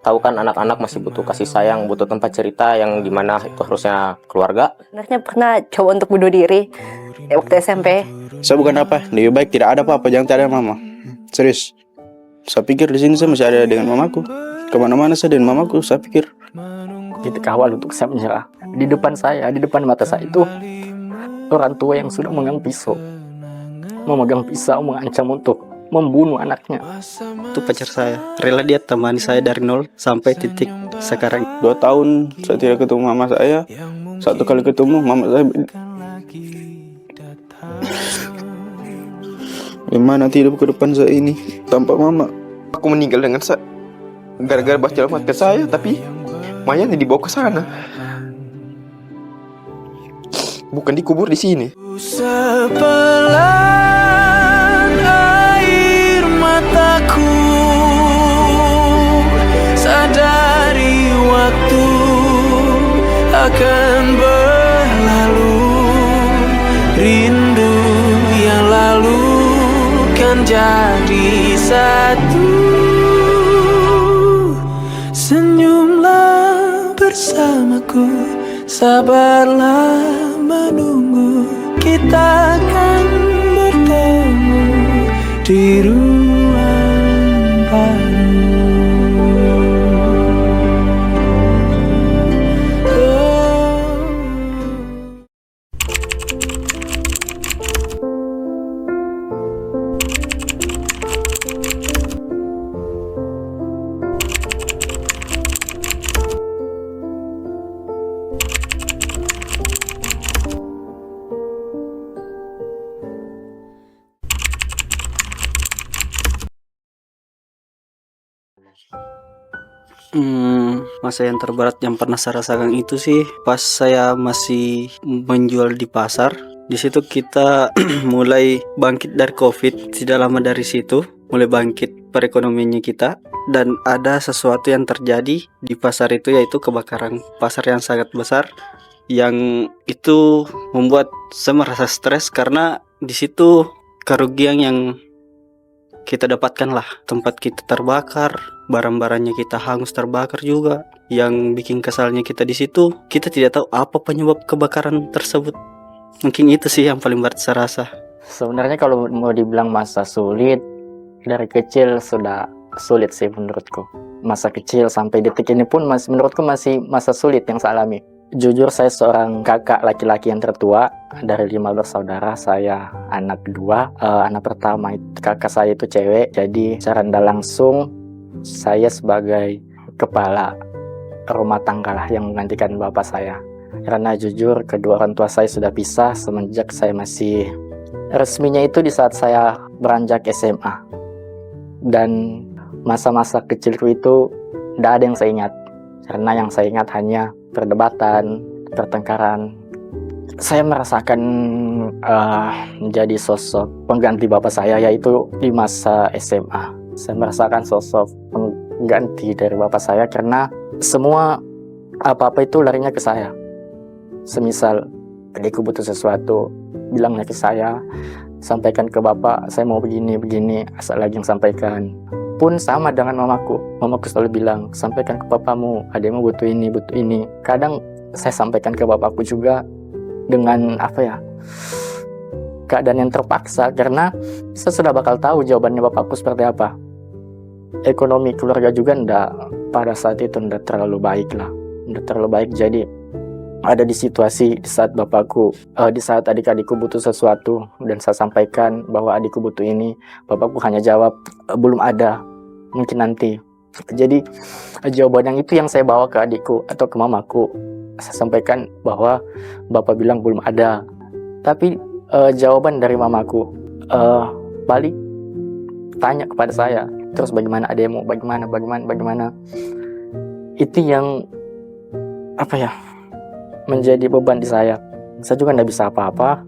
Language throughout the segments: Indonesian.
tahu kan anak-anak masih butuh kasih sayang, butuh tempat cerita yang dimana itu harusnya keluarga. Sebenarnya pernah coba untuk bunuh diri waktu SMP. Saya bukan apa, lebih baik tidak ada apa-apa, jangan tidak ada mama. Serius. Saya pikir di sini saya masih ada dengan mamaku. Kemana-mana saya dengan mamaku, saya pikir. Titik awal untuk saya menyerah. Di depan saya, di depan mata saya itu orang tua yang sudah memegang pisau, mengancam untuk membunuh anaknya. Itu pacar saya, rela dia temani saya dari nol sampai titik sekarang. 2 tahun saya tidak ketemu mama saya. 1 kali ketemu mama saya. Gimana hidup ke depan saya ini tanpa mama? Aku meninggal dengan gara-gara baca alamat ke saya, tapi mayatnya dibawa ke sana. Bukan dikubur di sini. Sepelan air mataku, sadari waktu akan berlalu. Rindu yang lalu kan jadi satu. Senyumlah bersamaku, sabarlah menunggu, kita akan bertemu di ruang baru. Masa yang terberat yang pernah saya rasakan itu sih pas saya masih menjual di pasar. Di situ kita mulai bangkit dari COVID. Tidak lama dari situ mulai bangkit perekonomiannya kita, dan ada sesuatu yang terjadi di pasar itu, yaitu kebakaran pasar yang sangat besar, yang itu membuat saya merasa stres karena di situ kerugian yang kita dapatkan lah. Tempat kita terbakar, barang-barangnya kita hangus terbakar juga. Yang bikin kesalnya kita di situ, kita tidak tahu apa penyebab kebakaran tersebut. Mungkin itu sih yang paling berat saya rasa. Sebenarnya kalau mau dibilang masa sulit, dari kecil sudah sulit sih menurutku. Masa kecil sampai detik ini pun menurutku masih masa sulit yang saya alami. Jujur, saya seorang kakak laki-laki yang tertua dari 5 bersaudara. Saya anak kedua. Anak pertama kakak saya itu cewek, jadi secara tidak langsung saya sebagai kepala rumah tangga lah yang menggantikan bapak saya. Karena jujur kedua orang tua saya sudah pisah semenjak saya masih, resminya itu di saat saya beranjak SMA. Dan masa-masa kecilku itu tidak ada yang saya ingat, karena yang saya ingat hanya perdebatan, pertengkaran. Saya merasakan menjadi sosok pengganti bapak saya, yaitu di masa SMA. Saya merasakan sosok pengganti dari bapak saya karena semua apa-apa itu larinya ke saya. Semisal adikku butuh sesuatu, bilangnya ke saya, sampaikan ke bapak, saya mau begini, asal lagi yang sampaikan. Pun sama dengan mamaku selalu bilang, sampaikan ke papamu, adikmu butuh ini. Kadang saya sampaikan ke bapakku juga dengan keadaan yang terpaksa, karena saya sudah bakal tahu jawabannya bapakku seperti apa. Ekonomi keluarga juga pada saat itu tidak terlalu baik, jadi ada di situasi di saat bapakku, di saat adik-adikku butuh sesuatu dan saya sampaikan bahwa adikku butuh ini, bapakku hanya jawab belum ada, mungkin nanti. Jadi jawaban yang itu yang saya bawa ke adikku atau ke mamaku. Saya sampaikan bahwa bapak bilang belum ada, tapi jawaban dari mamaku balik tanya kepada saya, terus bagaimana ademu, bagaimana. Itu yang menjadi beban di saya. Saya juga tidak bisa apa-apa.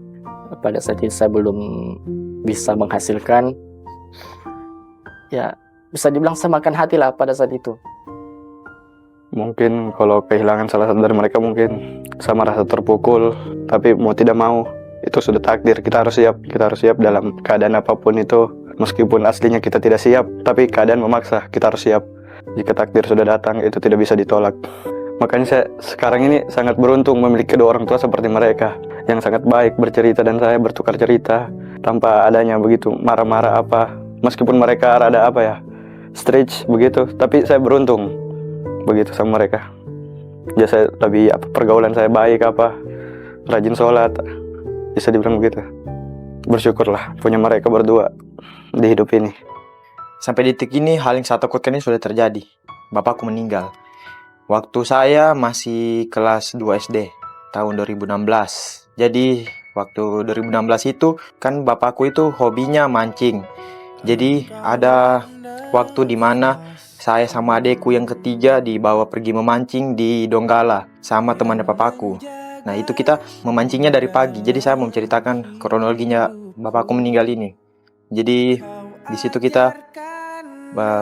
Pada saat itu saya belum bisa menghasilkan. Ya, bisa dibilang saya makan hati lah pada saat itu. Mungkin kalau kehilangan salah satu dari mereka, mungkin saya merasa terpukul. Tapi mau tidak mau, itu sudah takdir. Kita harus siap dalam keadaan apapun itu. Meskipun aslinya kita tidak siap, tapi keadaan memaksa, kita harus siap. Jika takdir sudah datang, itu tidak bisa ditolak. Makanya saya sekarang ini sangat beruntung memiliki kedua orang tua seperti mereka, yang sangat baik bercerita dan saya bertukar cerita tanpa adanya begitu marah-marah apa. Meskipun mereka rada apa ya, stretch begitu, tapi saya beruntung begitu sama mereka. Ya saya lebih pergaulan saya baik rajin sholat, bisa dibilang begitu. Bersyukurlah punya mereka berdua di hidup ini. Sampai detik ini hal yang saya takutkan ini sudah terjadi. Bapakku meninggal. Waktu saya masih kelas 2 SD tahun 2016. Jadi waktu 2016 itu kan bapakku itu hobinya mancing. Jadi ada waktu di mana saya sama adekku yang ketiga dibawa pergi memancing di Donggala sama temannya papaku. Nah itu kita memancingnya dari pagi. Jadi saya mau menceritakan kronologinya bapakku meninggal ini. Jadi di situ kita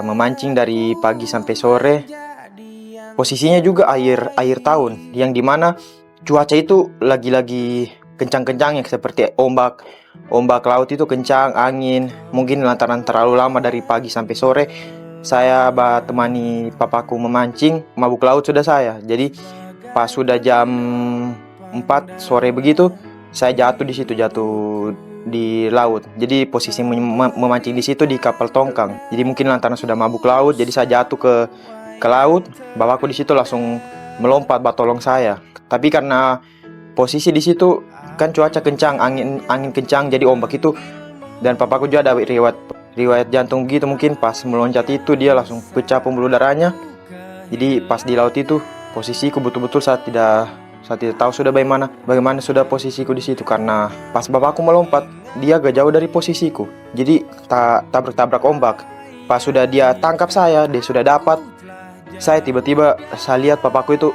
memancing dari pagi sampai sore. Posisinya juga akhir tahun, yang dimana cuaca itu lagi kencang-kencangnya, seperti ombak laut itu kencang, angin. Mungkin lantaran terlalu lama dari pagi sampai sore, saya temani papaku memancing, mabuk laut sudah saya. Jadi pas sudah jam 4 sore begitu, saya jatuh di laut. Jadi posisi memancing di situ di kapal tongkang. Jadi mungkin lantaran sudah mabuk laut, jadi saya jatuh ke laut. Bapakku di situ langsung melompat tolong saya. Tapi karena posisi di situ kan cuaca kencang, angin kencang, jadi ombak itu, dan papaku juga ada riwayat jantung gitu, mungkin pas meloncat itu dia langsung pecah pembuluh darahnya. Jadi pas di laut itu posisiku betul-betul saya tidak tahu sudah bagaimana sudah posisiku di situ, karena pas bapakku melompat dia agak jauh dari posisiku. Jadi tabrak ombak. Pas sudah dia tangkap saya, dia sudah dapat. Saya tiba-tiba lihat papaku itu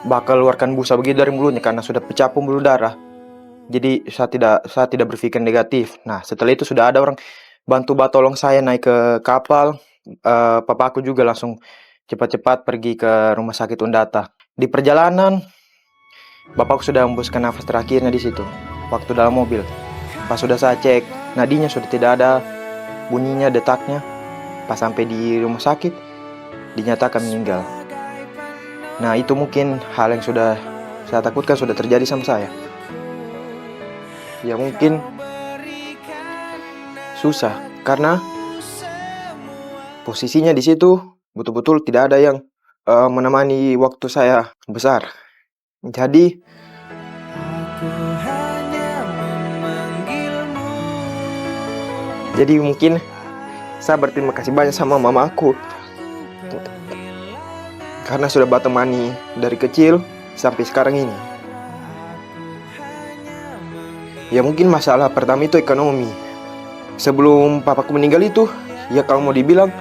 bakal keluarkan busa begitu dari mulutnya karena sudah pecah pembuluh darah. Jadi saya tidak berpikir negatif. Nah setelah itu sudah ada orang bantu tolong saya naik ke kapal. Papaku juga langsung cepat-cepat pergi ke rumah sakit Undata. Di perjalanan bapakku sudah hembuskan nafas terakhirnya di situ waktu dalam mobil. Pas sudah saya cek, nadinya sudah tidak ada bunyinya, detaknya. Pas sampai di rumah sakit dinyatakan meninggal. Nah itu mungkin hal yang sudah saya takutkan sudah terjadi sama saya. Ya mungkin susah karena posisinya di situ betul-betul tidak ada yang menemani waktu saya besar. Jadi mungkin saya berterima kasih banyak sama mamaku karena sudah bertemani dari kecil sampai sekarang ini. Ya mungkin masalah pertama itu ekonomi. Sebelum papaku meninggal itu, ya kalau mau dibilang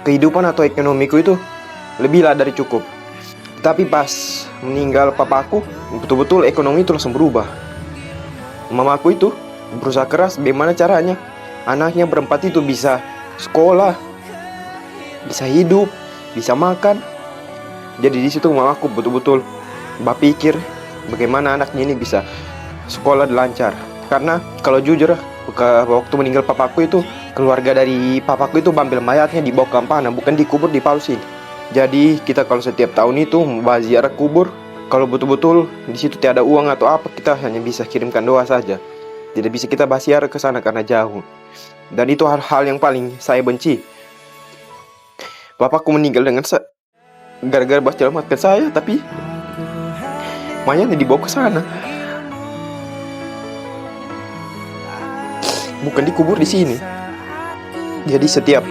kehidupan atau ekonomiku itu lebihlah dari cukup. Tapi pas meninggal papaku, betul-betul ekonomi itu langsung berubah. Mamaku itu berusaha keras bagaimana caranya anaknya berempat itu bisa sekolah, bisa hidup, bisa makan. Jadi di situ mamaku betul-betul berpikir bagaimana anaknya ini bisa sekolah lancar. Karena kalau jujur, waktu meninggal papaku itu, keluarga dari papaku itu ambil mayatnya dibawa ke Ampana, bukan dikubur di Palu sini. Jadi kita kalau setiap tahun itu membahas ziarah kubur, kalau betul-betul di situ tiada uang atau apa, kita hanya bisa kirimkan doa saja. Tidak bisa kita bahas ziarah ke sana karena jauh. Dan itu hal-hal yang paling saya benci. Bapakku meninggal dengan gara-gara bahas selamatkan saya, tapi mayatnya dibawa ke sana, bukan dikubur di sini. Jadi setiap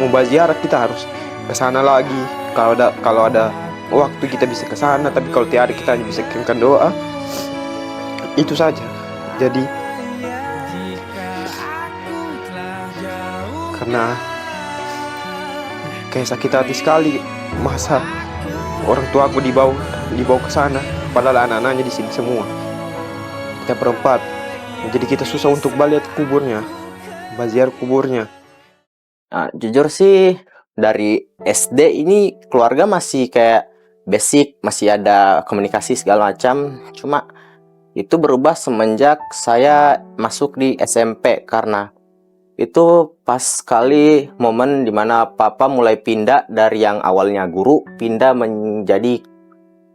mau bahas ziarah kita harus ke sana lagi. Kalau ada waktu kita bisa ke sana, tapi kalau tiada kita hanya bisa kirimkan doa. Itu saja. Jadi karena kayak sakit hati sekali, masa orang tua aku dibawa ke sana, padahal anak-anaknya di sini semua. Kita berempat. Jadi kita susah untuk balik kuburnya, baziar kuburnya. Nah, jujur sih dari SD ini keluarga masih kayak basic, masih ada komunikasi segala macam. Cuma itu berubah semenjak saya masuk di SMP karena Itu pas sekali momen dimana papa mulai pindah dari yang awalnya guru, pindah menjadi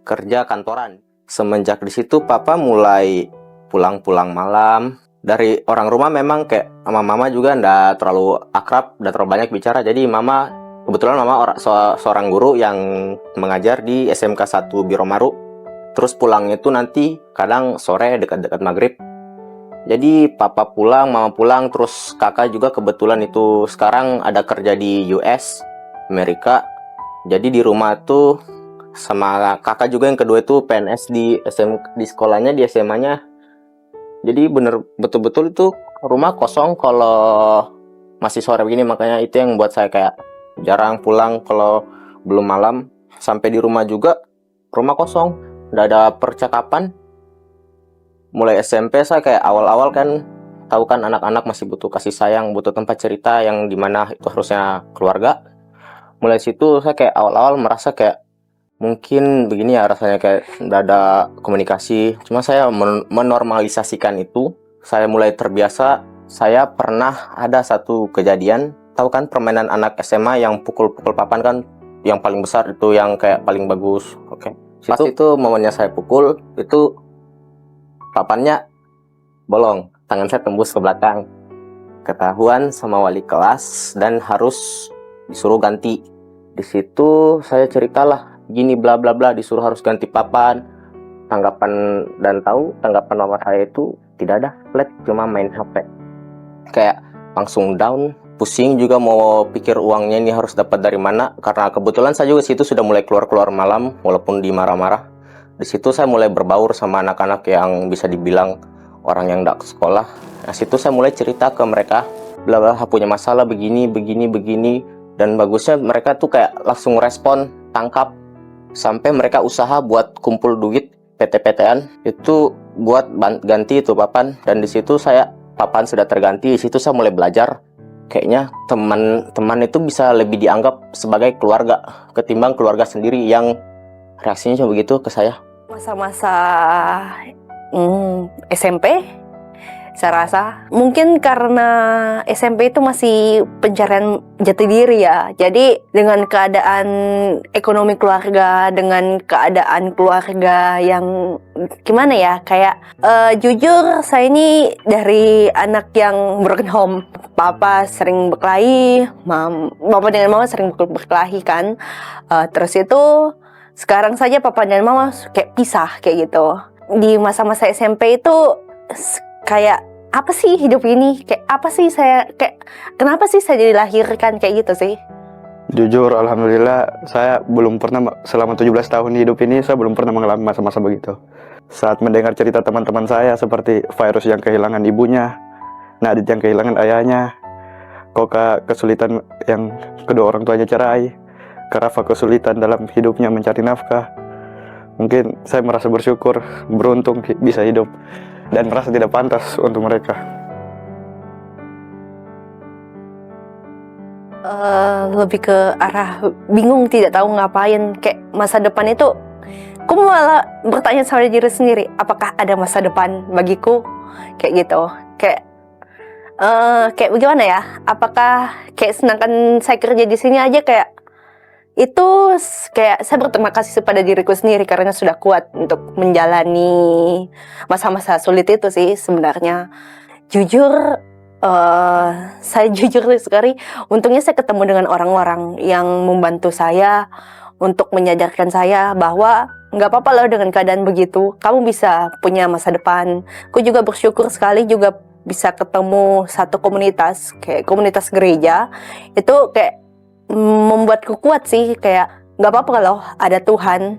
kerja kantoran. Semenjak di situ papa mulai pulang-pulang malam. Dari orang rumah memang kayak sama mama juga ndak terlalu akrab, ndak terlalu banyak bicara. Jadi kebetulan mama seorang guru yang mengajar di SMK 1 Biromaru. Terus pulangnya itu nanti kadang sore dekat-dekat maghrib. Jadi papa pulang, mama pulang, terus kakak juga kebetulan itu sekarang ada kerja di US, Amerika. Jadi di rumah tuh sama kakak juga yang kedua itu PNS di sekolahnya, di SMA-nya. Jadi betul-betul itu rumah kosong kalau masih sore begini, makanya itu yang buat saya kayak jarang pulang kalau belum malam. Sampai di rumah juga rumah kosong, nggak ada percakapan. Mulai SMP saya kayak awal-awal kan tahu kan anak-anak masih butuh kasih sayang, butuh tempat cerita yang dimana itu harusnya keluarga. Mulai situ saya kayak awal-awal merasa kayak mungkin begini ya rasanya, kayak nggak ada komunikasi. Cuma saya menormalisasikan itu. Saya mulai terbiasa. Saya pernah ada satu kejadian, tahu kan permainan anak SMA yang pukul-pukul papan kan, yang paling besar itu yang kayak paling bagus. Oke. Pas itu momennya saya pukul, itu papannya bolong, tangan saya tembus ke belakang. Ketahuan sama wali kelas dan harus disuruh ganti. Di situ saya ceritalah gini bla bla bla, disuruh harus ganti papan. Tanggapan mama saya itu tidak ada, flat, cuma main HP. Kayak langsung down, pusing juga mau pikir uangnya ini harus dapat dari mana, karena kebetulan saya juga situ sudah mulai keluar malam walaupun dimarah-marah. Di situ saya mulai berbaur sama anak-anak yang bisa dibilang orang yang tidak ke sekolah. Nah, situ saya mulai cerita ke mereka, bla bla, punya masalah begini, dan bagusnya mereka tuh kayak langsung respon, tangkap, sampai mereka usaha buat kumpul duit PT-PTan itu buat ganti itu papan. Dan di situ papan sudah terganti. Di situ saya mulai belajar, kayaknya teman itu bisa lebih dianggap sebagai keluarga ketimbang keluarga sendiri yang reaksinya cuma begitu ke saya. Masa-masa SMP, saya rasa mungkin karena SMP itu masih pencarian jati diri ya. Jadi dengan keadaan ekonomi keluarga, dengan keadaan keluarga yang gimana ya, kayak jujur saya ini dari anak yang broken home. Papa sering berkelahi, Papa dengan mama sering berkelahi kan. Terus itu sekarang saja papa dan mama kayak pisah kayak gitu. Di masa-masa SMP itu kayak apa sih hidup ini? Kayak apa sih kenapa sih saya dilahirkan kayak gitu sih? Jujur, alhamdulillah saya belum pernah, selama 17 tahun hidup ini saya belum pernah mengalami masa-masa begitu. Saat mendengar cerita teman-teman saya seperti Virus yang kehilangan ibunya, Nadit yang kehilangan ayahnya, Koka kesulitan yang kedua orang tuanya cerai, Karafa kesulitan dalam hidupnya mencari nafkah. Mungkin saya merasa bersyukur, beruntung bisa hidup, dan merasa tidak pantas untuk mereka. Lebih ke arah bingung, tidak tahu ngapain. Kayak masa depan itu, aku malah bertanya sama diri sendiri, apakah ada masa depan bagiku? Kayak gitu. Kayak bagaimana ya? Apakah kayak sedangkan saya kerja di sini aja kayak itu kayak saya berterima kasih kepada diriku sendiri karena sudah kuat untuk menjalani masa-masa sulit itu sih sebenarnya. Jujur, saya jujur sekali, untungnya saya ketemu dengan orang-orang yang membantu saya untuk menyadarkan saya bahwa nggak apa-apa loh dengan keadaan begitu, kamu bisa punya masa depan. Aku juga bersyukur sekali juga bisa ketemu satu komunitas, kayak komunitas gereja, itu kayak membuatku kuat sih, kayak nggak apa-apa kalau ada Tuhan,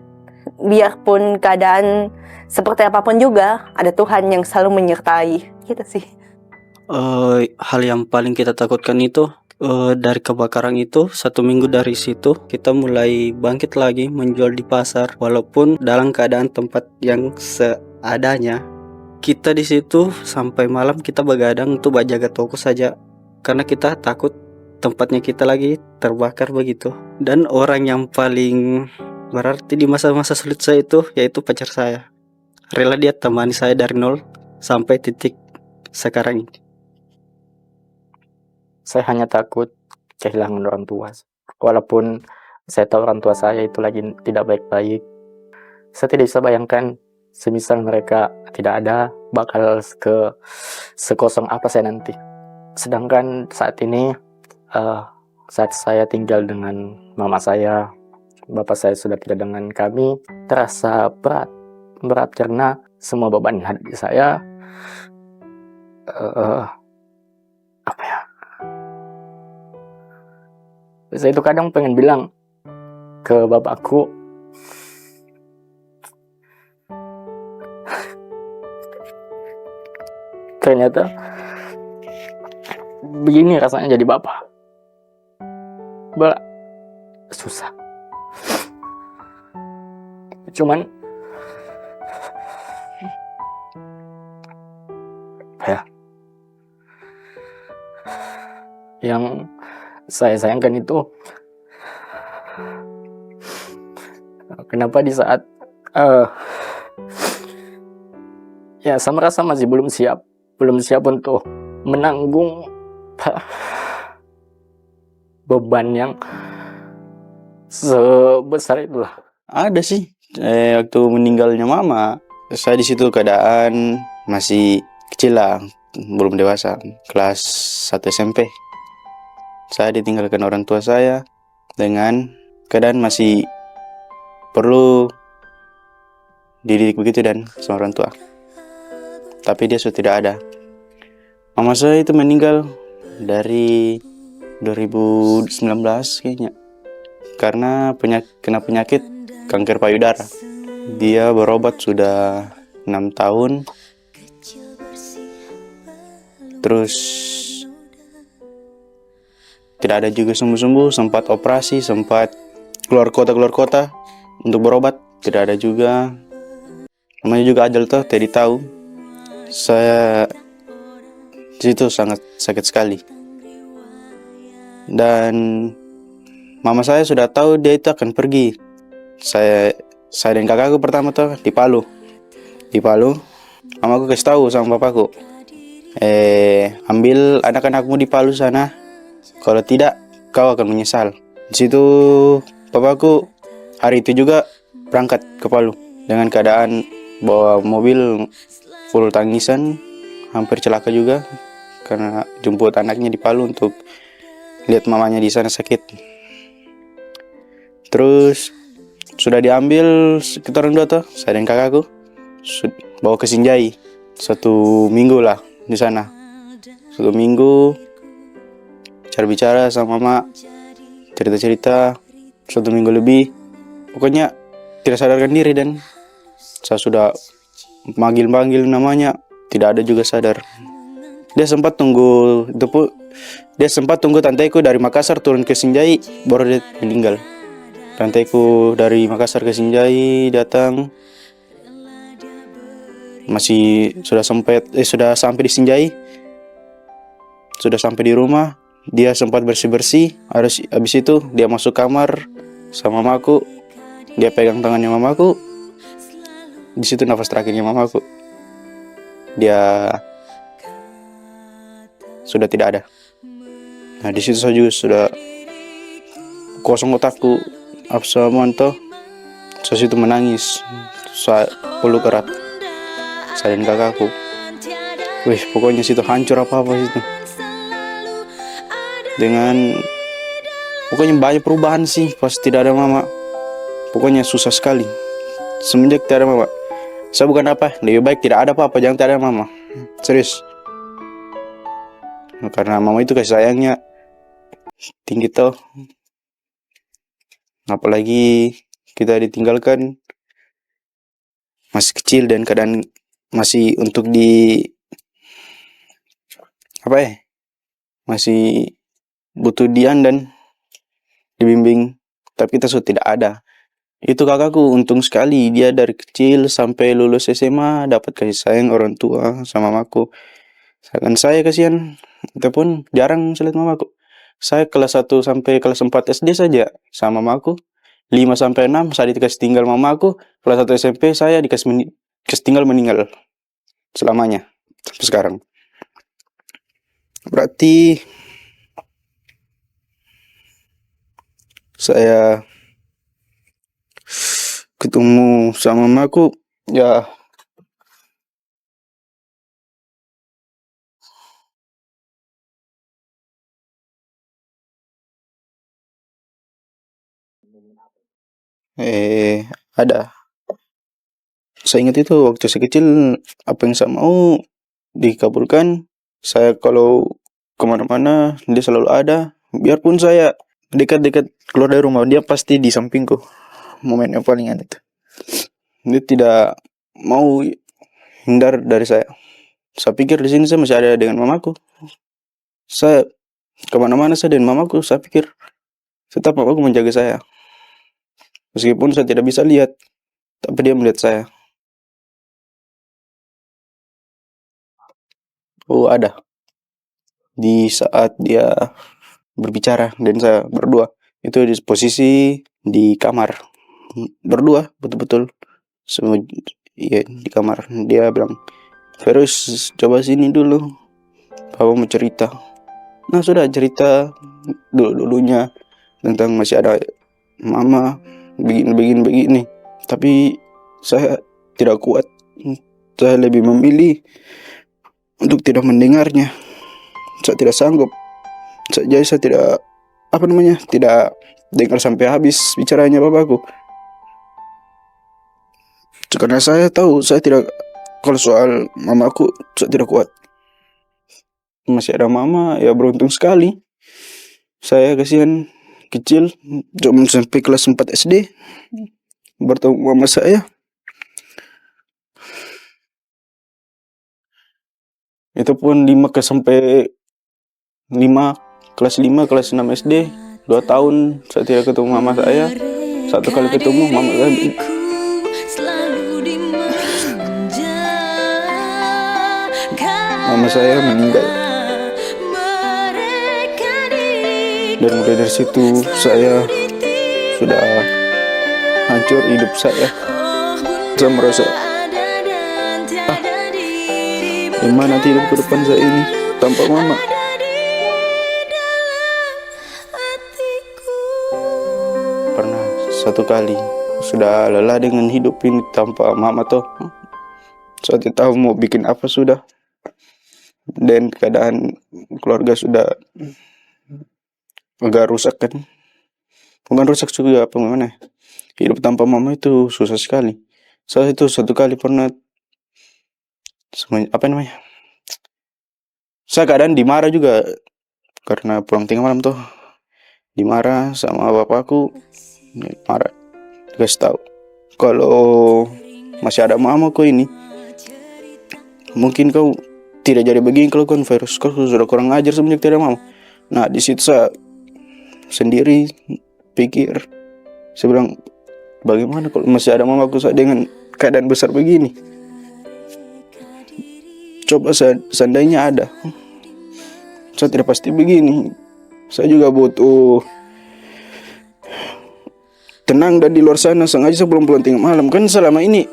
biarpun keadaan seperti apapun juga ada Tuhan yang selalu menyertai gitu sih. Hal yang paling kita takutkan itu dari kebakaran itu, 1 minggu dari situ kita mulai bangkit lagi menjual di pasar walaupun dalam keadaan tempat yang seadanya. Kita di situ sampai malam kita begadang untuk jaga toko saja karena kita takut tempatnya kita lagi terbakar begitu. Dan orang yang paling berarti di masa-masa sulit saya itu yaitu pacar saya. Rela dia temani saya dari nol sampai titik sekarang ini. Saya hanya takut kehilangan orang tua. Walaupun saya tahu orang tua saya itu lagi tidak baik-baik, saya tidak bisa bayangkan semisal mereka tidak ada, bakal sekosong apa saya nanti. Sedangkan saat ini, saat saya tinggal dengan mama saya, bapak saya sudah tidak dengan kami, terasa berat karena semua beban yang ada di saya, apa ya? Saya itu kadang pengen bilang ke bapakku, ternyata begini rasanya jadi bapak. Susah. Cuman ya, yang saya sayangkan itu kenapa di saat ya saya merasa masih belum siap untuk menanggung beban yang sebesar itulah. Ada sih, waktu meninggalnya mama, saya di situ keadaan masih kecil lah, belum dewasa, kelas 1 SMP. Saya ditinggalkan orang tua saya dengan keadaan masih perlu dididik begitu dan sama orang tua. Tapi dia sudah tidak ada. Mama saya itu meninggal dari 2019 kayaknya, karena kena penyakit kanker payudara. Dia berobat sudah 6 tahun. Terus tidak ada juga sembuh-sembuh, sempat operasi, sempat keluar kota untuk berobat, tidak ada juga. Namanya juga ajal tuh, tidak tahu. Saya di situ sangat sakit sekali. Dan mama saya sudah tahu dia itu akan pergi. Saya dan kakakku pertama tuh di Palu. Mamaku kasih tahu sama bapakku, ambil anak-anakmu di Palu sana. Kalau tidak, kau akan menyesal. Di situ bapakku hari itu juga berangkat ke Palu dengan keadaan bawa mobil full tangisan, hampir celaka juga karena jemput anaknya di Palu untuk lihat mamanya di sana sakit. Terus sudah diambil sekitar 2 tuh, saya dan kakakku bawa ke Sinjai 1 minggu lah di sana. 1 minggu bicara sama mama, cerita 1 minggu lebih. Pokoknya tidak sadarkan diri dan saya sudah manggil namanya, tidak ada juga sadar. Dia sempat tunggu tanteku dari Makassar turun ke Sinjai, baru dia meninggal. Tanteku dari Makassar ke Sinjai datang, sudah sampai di Sinjai, sudah sampai di rumah. Dia sempat bersih-bersih, habis itu dia masuk kamar sama mamaku. Dia pegang tangannya mamaku. Di situ nafas terakhirnya mamaku. Dia sudah tidak ada. Nah, di situ saya juga sudah kosong otakku. Absamonto, saya situ menangis. Saya peluk erat saya dan kakakku. Pokoknya situ hancur apa-apa situ. Pokoknya banyak perubahan sih pas tidak ada mama. Pokoknya susah sekali. Semenjak tidak ada mama, saya bukan lebih baik tidak ada apa-apa, jangan tidak ada mama. Serius. Karena mama itu kasih sayangnya tinggi toh. Apalagi kita ditinggalkan masih kecil dan keadaan masih untuk masih butuh dian dan dibimbing, tapi kita sudah tidak ada. Itu kakakku untung sekali, dia dari kecil sampai lulus SMA dapat kasih sayang orang tua sama mamaku. Sedangkan saya kasihan, itu pun jarang saya lihat mamaku. Saya kelas 1 sampai kelas 4 SD saja sama mamaku. 5 sampai 6 saya dikasih tinggal mamaku. Kelas 1 SMP saya dikasih tinggal meninggal selamanya sampai sekarang. Berarti saya ketemu sama mamaku, ya ada. Saya ingat itu waktu saya kecil, apa yang saya mau dikabulkan. Saya kalau kemana-mana dia selalu ada. Biarpun saya dekat-dekat keluar dari rumah, dia pasti di sampingku. Momen yang paling aneh itu. Dia tidak mau hindar dari saya. Saya pikir di sini saya masih ada dengan mamaku. Saya kemana-mana saya dengan mamaku. Saya pikir tetap mamaku menjaga saya. Meskipun saya tidak bisa lihat, tapi dia melihat saya. Oh, ada. Di saat dia berbicara dan saya berdua, itu di posisi di kamar, berdua betul-betul. Iya, di kamar. Dia bilang, "Ferus, coba sini dulu, papa mau cerita." Nah, sudah cerita dulunya tentang masih ada mama begini. Tapi saya tidak kuat. Saya lebih memilih untuk tidak mendengarnya. Saya tidak sanggup. Jadi saya tidak tidak dengar sampai habis bicaranya bapakku. Karena saya tahu saya tidak, kalau soal mamaku saya tidak kuat. Masih ada mama, ya beruntung sekali. Saya kasihan kecil, cuma sampai kelas 4 SD bertemu mama saya. Itu pun sampai kelas 5, kelas 6 SD, 2 tahun saya tidak ketemu mama saya. Satu kali ketemu mama saya, mama saya meninggal. Dan mulai dari situ saya sudah hancur hidup saya. Saya merasa, gimana nanti hidup ke depan saya ini tanpa mama. Pernah satu kali sudah lelah dengan hidup ini tanpa mama toh. Saya tidak tahu mau bikin apa sudah. Dan keadaan keluarga sudah agak rusak kan. Bukan rusak juga, apa gimana. Hidup tanpa mama itu susah sekali. Saya itu satu kali pernah saya keadaan dimarah juga karena pulang tengah malam tuh. Dimarah sama bapakku. Marah. Dikasih tahu kalau masih ada mamaku ini, mungkin kau tidak jadi begini kalau kau virus. Kau sudah kurang ajar semenjak tidak mama. Nah, di situ saya sendiri pikir, saya bilang, bagaimana kalau masih ada mamaku saya dengan keadaan besar begini. Coba seandainya ada, saya tidak pasti begini. Saya juga butuh tenang, dan di luar sana sengaja sebelum pulang tengah malam. Kan selama ini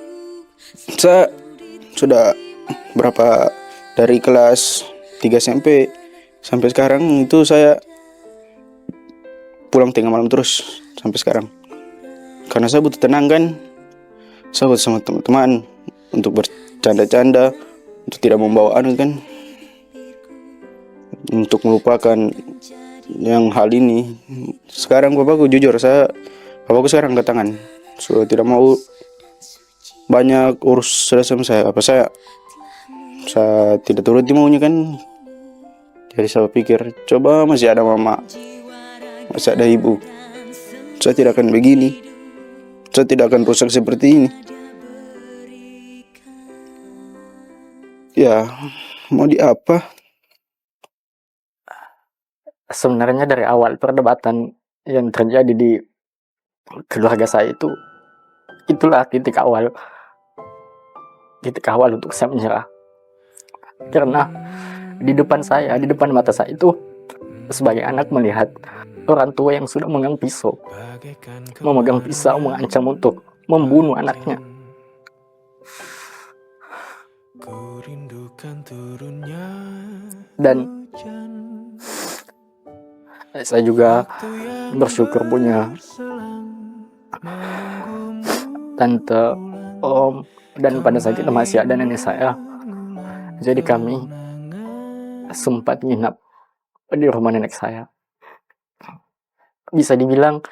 saya sudah dari kelas 3 SMP sampai sekarang itu saya pulang tengah malam terus sampai sekarang. Karena saya butuh tenang kan. Saya butuh sama teman-teman untuk bercanda-canda, untuk tidak membawa kan, untuk melupakan yang hal ini. Sekarang bapakku sekarang angkat tangan, sudah tidak mau banyak urus sudah sama saya. Saya tidak turuti maunya kan. Jadi saya pikir, coba masih ada mama, masih ada ibu, saya tidak akan begini. Saya tidak akan rusak seperti ini. Ya, mau di apa? Sebenarnya dari awal perdebatan yang terjadi di keluarga saya itulah titik awal untuk saya menyerah. Karena di depan mata saya itu, sebagai anak melihat orang tua yang sudah memegang pisau mengancam untuk membunuh anaknya. Dan Saya juga bersyukur punya tante, om, dan pada saat itu masih ada nenek saya. Jadi kami sempat nginap di rumah nenek saya. Bisa dibilang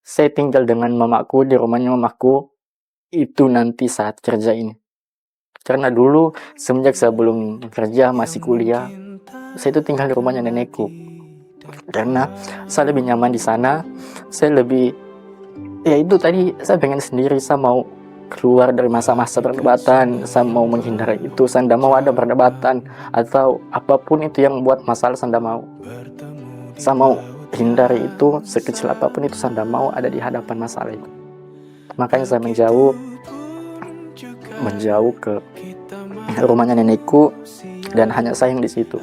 saya tinggal dengan mamaku di rumahnya mamaku itu nanti saat kerja ini. Karena dulu semenjak saya belum kerja, masih kuliah, saya itu tinggal di rumahnya nenekku. Karena saya lebih nyaman di sana, saya lebih, ya itu tadi saya pengen sendiri, saya mau keluar dari masa-masa perdebatan, saya mau menghindari itu, saya tidak mau ada perdebatan atau apapun itu yang buat masalah, saya tidak mau. Saya mau hindari itu, sekecil apapun itu saya tidak mau ada di hadapan masalah itu. Makanya saya menjauh ke rumahnya nenekku, dan hanya saya yang di situ.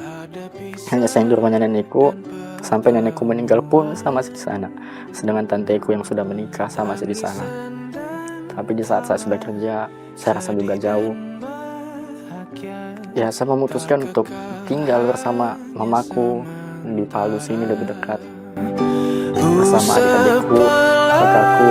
Hanya saya yang di rumahnya nenekku sampai nenekku meninggal pun saya masih di sana. Sedangkan tanteku yang sudah menikah saya masih di sana. Tapi di saat saya sudah kerja, saya rasa juga jauh. Ya, saya memutuskan untuk tinggal bersama mamaku di Palu sini, lebih dekat bersama adik-adikku, kakakku.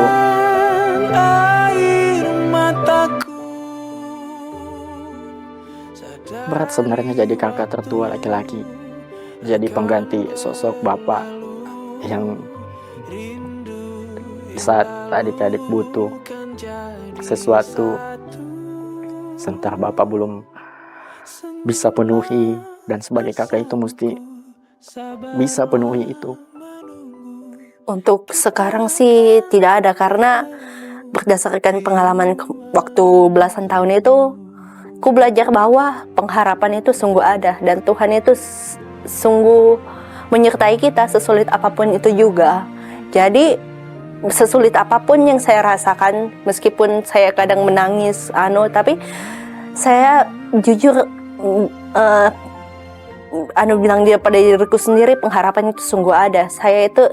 Berat sebenarnya jadi kakak tertua laki-laki, jadi pengganti sosok bapak yang saat adik-adik butuh sesuatu, sebentar bapak belum bisa penuhi, dan sebagai kakak itu mesti bisa penuhi itu. Untuk sekarang sih tidak ada, karena berdasarkan pengalaman waktu belasan tahun itu, aku belajar bahwa pengharapan itu sungguh ada, dan Tuhan itu sungguh menyertai kita sesulit apapun itu juga. Jadi sesulit apapun yang saya rasakan, meskipun saya kadang menangis, tapi saya jujur bilang dia pada diriku sendiri, pengharapan itu sungguh ada. Saya itu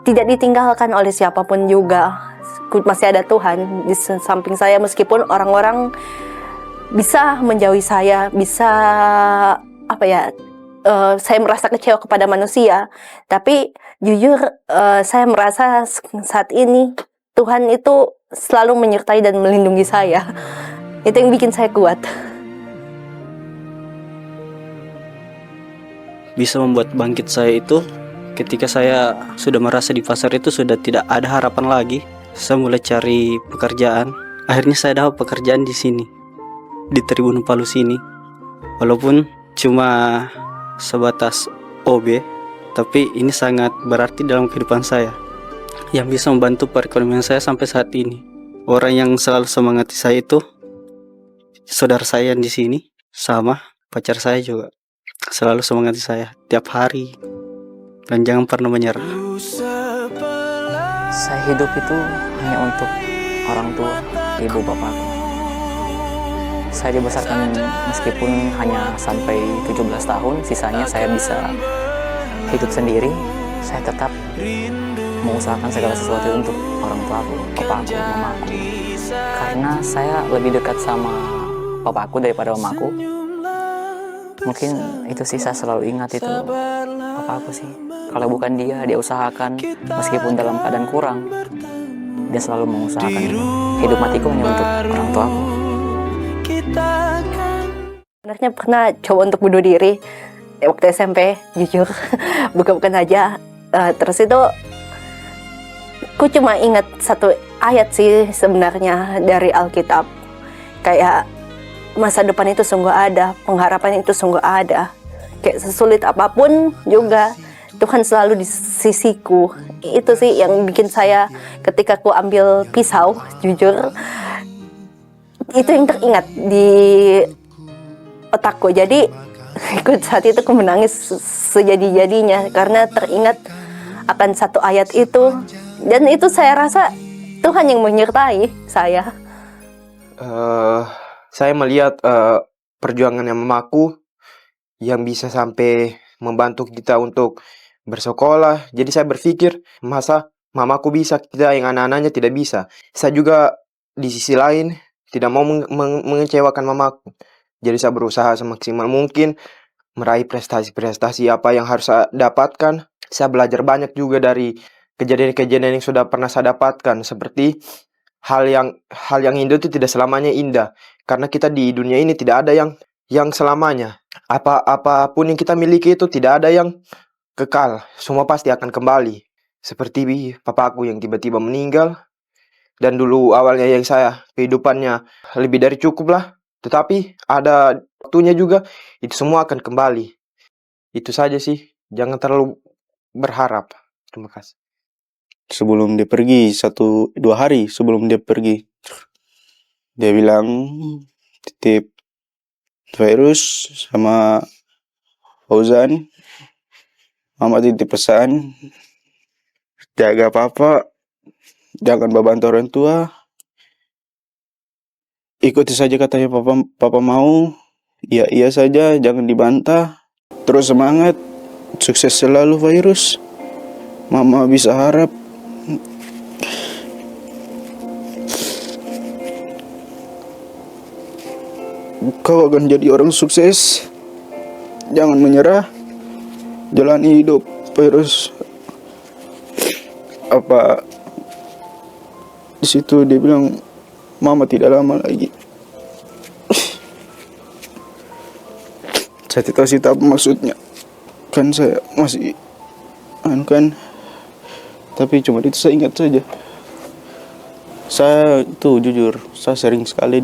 tidak ditinggalkan oleh siapapun juga. Masih ada Tuhan di samping saya, meskipun orang-orang bisa menjauhi saya, bisa saya merasa kecewa kepada manusia, tapi jujur saya merasa saat ini Tuhan itu selalu menyertai dan melindungi saya. Itu yang bikin saya kuat. Bisa membuat bangkit saya itu ketika saya sudah merasa di pasar itu sudah tidak ada harapan lagi. Saya mulai cari pekerjaan. Akhirnya saya dapat pekerjaan di sini, di Tribun Palu sini. Walaupun cuma sebatas OB, tapi ini sangat berarti dalam kehidupan saya, yang bisa membantu perekonomian saya sampai saat ini. Orang yang selalu semangati saya itu saudara saya di sini, sama pacar saya juga selalu semangati saya tiap hari, dan jangan pernah menyerah. Saya hidup itu hanya untuk orang tua, ibu bapakku. Saya dibesarkan meskipun hanya sampai 17 tahun, sisanya saya bisa hidup sendiri. Saya tetap mengusahakan segala sesuatu untuk orang tuaku, papaku, mamaku. Karena saya lebih dekat sama papaku daripada mamaku. Mungkin itu sih, saya selalu ingat itu papaku sih. Kalau bukan dia usahakan meskipun dalam keadaan kurang, dia selalu mengusahakan itu. Hidup matiku hanya untuk orang tuaku. Sebenarnya pernah coba untuk bunuh diri waktu SMP, jujur. Bukan aja. Terus itu aku cuma ingat satu ayat sih sebenarnya dari Alkitab. Kayak masa depan itu sungguh ada, pengharapan itu sungguh ada. Kayak sesulit apapun juga Tuhan selalu di sisiku. Itu sih yang bikin saya ketika aku ambil pisau, jujur, itu yang teringat di otakku. Jadi saat itu aku menangis sejadi-jadinya karena teringat akan satu ayat itu, dan itu saya rasa Tuhan yang menyertai saya. Saya melihat perjuangannya mamaku yang bisa sampai membantu kita untuk bersekolah. Jadi saya berpikir, masa mamaku bisa, kita yang anak-anaknya tidak bisa. Saya juga di sisi lain tidak mau mengecewakan mamaku. Jadi saya berusaha semaksimal mungkin meraih prestasi-prestasi apa yang harus saya dapatkan. Saya belajar banyak juga dari kejadian-kejadian yang sudah pernah saya dapatkan, seperti hal yang indah itu tidak selamanya indah, karena kita di dunia ini tidak ada yang selamanya. Apapun yang kita miliki itu tidak ada yang kekal, semua pasti akan kembali. Seperti papaku yang tiba-tiba meninggal, dan dulu awalnya yang saya kehidupannya lebih dari cukup lah, tetapi ada waktunya juga itu semua akan kembali. Itu saja sih, jangan terlalu berharap. Terima kasih. Sebelum dia pergi, 1-2 hari sebelum dia pergi, dia bilang titip Virus sama Fauzan, mama titip pesan, jaga papa, jangan membantu orang tua, ikuti saja katanya papa mau, iya saja, jangan dibantah, terus semangat, sukses selalu Virus, mama bisa harap. Kau akan jadi orang sukses. Jangan menyerah. Jalani hidup Virus. Apa di situ dia bilang mama tidak lama lagi. Saya tidak tahu sih apa maksudnya. Kan saya masih kan. Tapi cuma itu saya ingat saja. Saya tuh jujur, saya sering sekali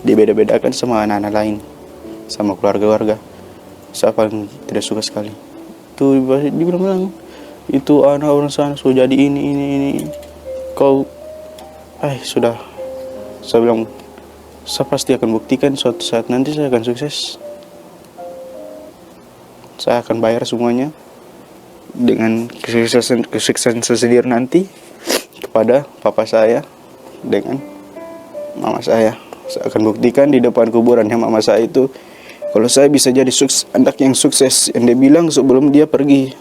dibeda-bedakan sama anak-anak lain, sama keluarga-keluarga. Saya paling tidak suka sekali. Tuh dibilang itu anak orang sana sudah jadi ini. Kau, sudah. Saya bilang, saya pasti akan buktikan suatu saat nanti saya akan sukses. Saya akan bayar semuanya dengan kesuksesan sendiri nanti kepada papa saya dengan mama saya. Saya akan buktikan di depan kuburannya mama saya itu kalau saya bisa jadi anak yang sukses yang dia bilang sebelum dia pergi.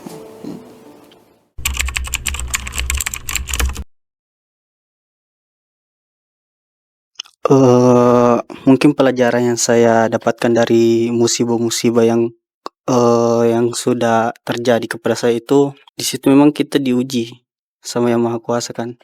Mungkin pelajaran yang saya dapatkan dari musibah-musibah yang sudah terjadi kepada saya itu, di situ memang kita diuji sama Yang Maha Kuasa kan.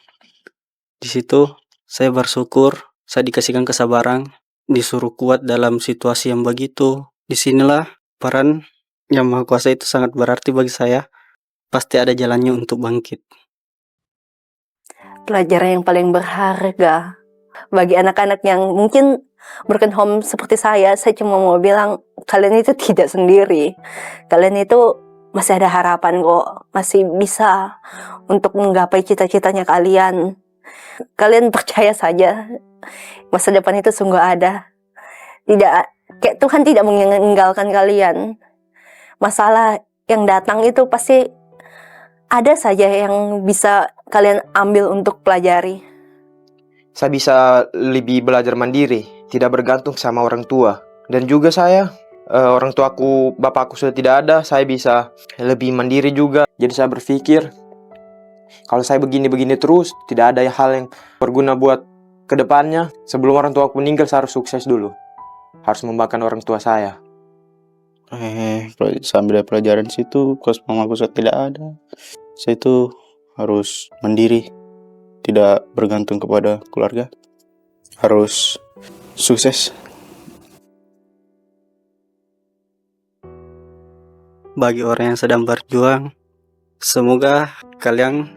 Di situ saya bersyukur, saya dikasihkan kesabaran, disuruh kuat dalam situasi yang begitu. Disinilah peran Yang Maha Kuasa itu sangat berarti bagi saya. Pasti ada jalannya untuk bangkit. Pelajaran yang paling berharga bagi anak-anak yang mungkin broken home seperti saya cuma mau bilang kalian itu tidak sendiri. Kalian itu masih ada harapan kok, masih bisa untuk menggapai cita-citanya kalian. Kalian percaya saja, masa depan itu sungguh ada. Kayak Tuhan tidak meninggalkan kalian. Masalah yang datang itu pasti ada saja yang bisa kalian ambil untuk pelajari. Saya bisa lebih belajar mandiri, tidak bergantung sama orang tua. Dan juga saya, orang tuaku, bapakku sudah tidak ada, saya bisa lebih mandiri juga. Jadi saya berpikir, kalau saya begini-begini terus, tidak ada hal yang berguna buat kedepannya. Sebelum orang tua aku meninggal, saya harus sukses dulu. Harus membanggakan orang tua saya. Sambil pelajaran situ, kos mamaku sudah tidak ada. Saya itu harus mandiri, tidak bergantung kepada keluarga. Harus sukses. Bagi orang yang sedang berjuang, semoga kalian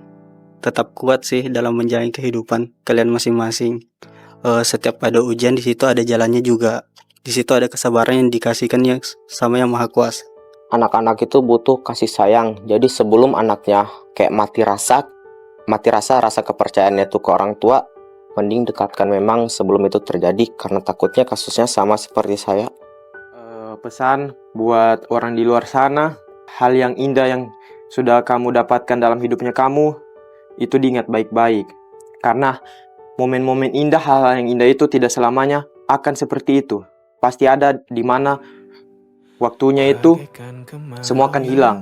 tetap kuat sih dalam menjalani kehidupan kalian masing-masing. Setiap ada ujian, di situ ada jalannya juga. Di situ ada kesabaran yang dikasihkan sama Yang Maha Kuasa. Anak-anak itu butuh kasih sayang. Jadi sebelum anaknya kayak mati rasa kepercayaannya itu ke orang tua, mending dekatkan memang sebelum itu terjadi, karena takutnya kasusnya sama seperti saya. Pesan buat orang di luar sana, hal yang indah yang sudah kamu dapatkan dalam hidupnya kamu, itu diingat baik-baik. Karena momen-momen indah, hal-hal yang indah itu tidak selamanya akan seperti itu. Pasti ada di mana waktunya itu semua akan hilang.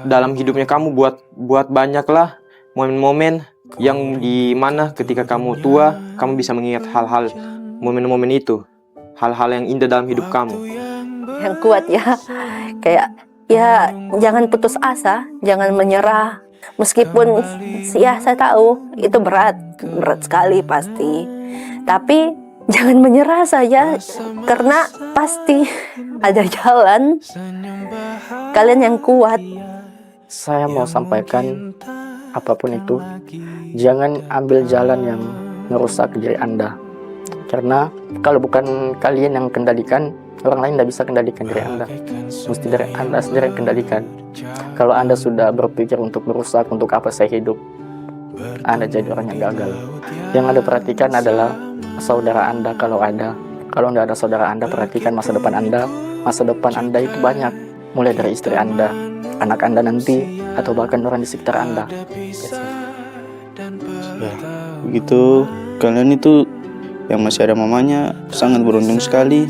Dalam hidupnya kamu buat banyaklah momen-momen yang di mana ketika kamu tua, kamu bisa mengingat hal-hal, momen-momen itu, hal-hal yang indah dalam hidup kamu. yang kuat ya. Kayak ya jangan putus asa, jangan menyerah. Meskipun ya saya tahu itu berat sekali pasti. Tapi jangan menyerah saja karena pasti ada jalan. Kalian yang kuat. Saya mau sampaikan apapun itu, jangan ambil jalan yang merusak diri Anda. Karena kalau bukan kalian yang kendalikan, orang lain tidak bisa kendalikan diri Anda. Mesti dari Anda sendiri yang kendalikan. Kalau Anda sudah berpikir untuk merusak, untuk apa saya hidup, Anda jadi orang yang gagal. Yang Anda perhatikan adalah saudara Anda kalau ada. Kalau tidak ada saudara Anda, perhatikan masa depan Anda. Masa depan Anda itu banyak. Mulai dari istri Anda, anak Anda nanti, atau bahkan orang di sekitar Anda. Ya, begitu kalian itu yang masih ada mamanya sangat beruntung sekali.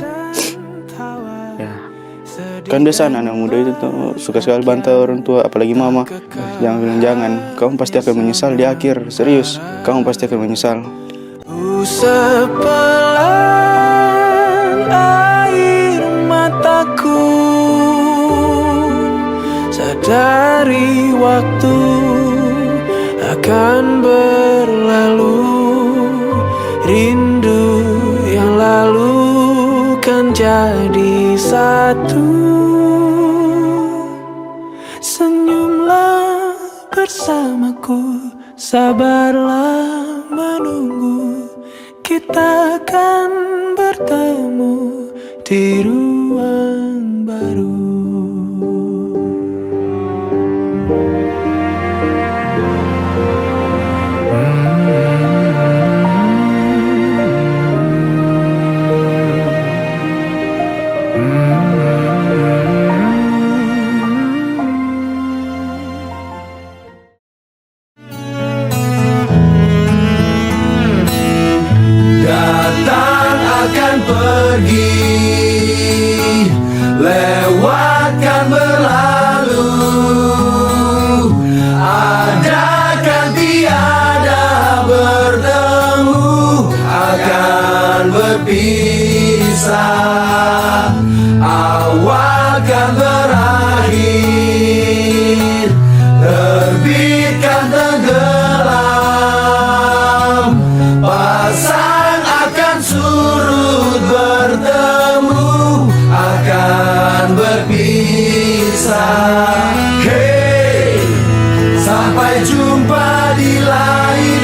Ya, kan biasa anak muda itu tuh suka sekali bantah orang tua, apalagi mama. Jangan bilang jangan, kamu pasti akan menyesal di akhir. Serius, kamu pasti akan menyesal. Sepelan air mataku, sadari waktu akan berlalu. Rindu yang lalu kan jadi satu. Senyumlah bersamaku, sabarlah menunggu. Kita akan bertemu di ruang baru. Datang akan pergi, lewatkan berlalu. Ada kan tiada bertemu, akan berpisah. Awal kan berakhir, terbitkan tenggelam. Pasang akan surut, bertemu akan berpisah. Hey, sampai jumpa di lain